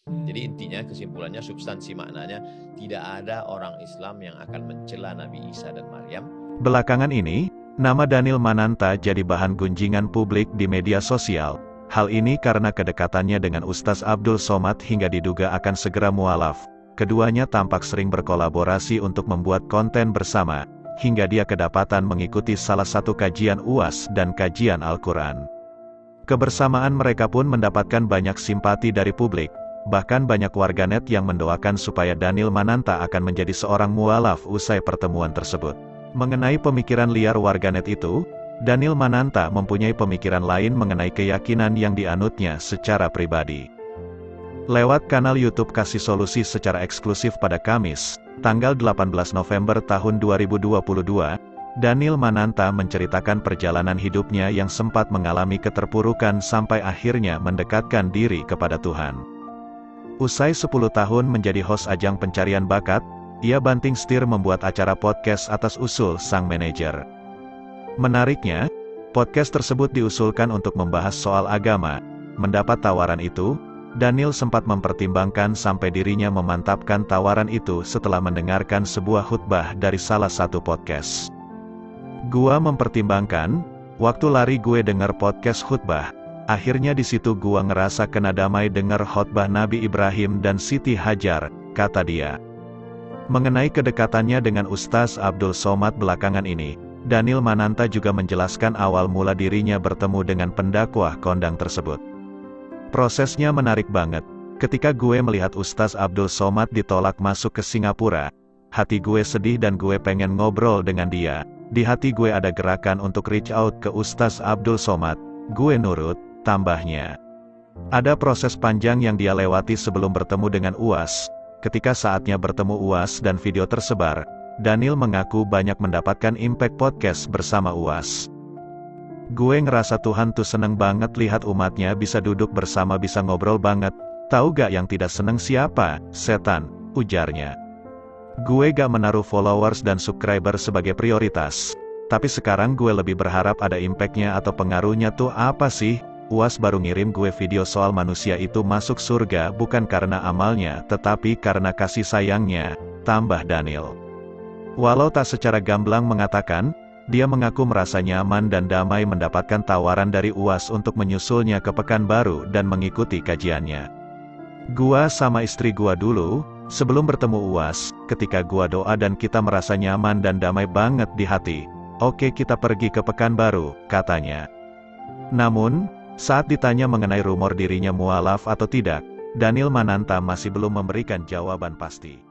Jadi intinya, kesimpulannya, substansi maknanya, tidak ada orang Islam yang akan mencela Nabi Isa dan Maryam. Belakangan ini, nama Daniel Mananta jadi bahan gunjingan publik di media sosial. Hal ini karena kedekatannya dengan Ustaz Abdul Somad hingga diduga akan segera mualaf. Keduanya tampak sering berkolaborasi untuk membuat konten bersama, hingga dia kedapatan mengikuti salah satu kajian UAS dan kajian Al-Quran. Kebersamaan mereka pun mendapatkan banyak simpati dari publik. Bahkan banyak warganet yang mendoakan supaya Daniel Mananta akan menjadi seorang mualaf usai pertemuan tersebut. Mengenai pemikiran liar warganet itu, Daniel Mananta mempunyai pemikiran lain mengenai keyakinan yang dianutnya secara pribadi. Lewat kanal YouTube Kasih Solusi secara eksklusif pada Kamis, tanggal 18 November tahun 2022, Daniel Mananta menceritakan perjalanan hidupnya yang sempat mengalami keterpurukan sampai akhirnya mendekatkan diri kepada Tuhan. Usai 10 tahun menjadi host ajang pencarian bakat, ia banting setir membuat acara podcast atas usul sang manajer. Menariknya, podcast tersebut diusulkan untuk membahas soal agama. Mendapat tawaran itu, Daniel sempat mempertimbangkan sampai dirinya memantapkan tawaran itu setelah mendengarkan sebuah khutbah dari salah satu podcast. Gua mempertimbangkan, waktu lari gue denger podcast khutbah. Akhirnya di situ gua ngerasa kena damai denger khutbah Nabi Ibrahim dan Siti Hajar, kata dia. Mengenai kedekatannya dengan Ustaz Abdul Somad belakangan ini, Daniel Mananta juga menjelaskan awal mula dirinya bertemu dengan pendakwah kondang tersebut. Prosesnya menarik banget. Ketika gue melihat Ustaz Abdul Somad ditolak masuk ke Singapura, hati gue sedih dan gue pengen ngobrol dengan dia. Di hati gue ada gerakan untuk reach out ke Ustaz Abdul Somad. Gue nurut, tambahnya. Ada proses panjang yang dia lewati sebelum bertemu dengan UAS. Ketika saatnya bertemu UAS dan video tersebar, Daniel mengaku banyak mendapatkan impact podcast bersama UAS. Gue ngerasa Tuhan tuh seneng banget lihat umatnya bisa duduk bersama, bisa ngobrol banget. Tahu gak yang tidak seneng siapa? Setan, ujarnya. Gue gak menaruh followers dan subscriber sebagai prioritas. Tapi sekarang gue lebih berharap ada impactnya atau pengaruhnya tuh apa sih? UAS baru ngirim gue video soal manusia itu masuk surga bukan karena amalnya, tetapi karena kasih sayangnya, tambah Daniel. Walau tak secara gamblang mengatakan, dia mengaku merasa nyaman dan damai mendapatkan tawaran dari UAS untuk menyusulnya ke Pekanbaru dan mengikuti kajiannya. Gua sama istri gua dulu, sebelum bertemu UAS, ketika gua doa dan kita merasa nyaman dan damai banget di hati. Oke, kita pergi ke Pekanbaru, katanya. Namun, saat ditanya mengenai rumor dirinya mualaf atau tidak, Daniel Mananta masih belum memberikan jawaban pasti.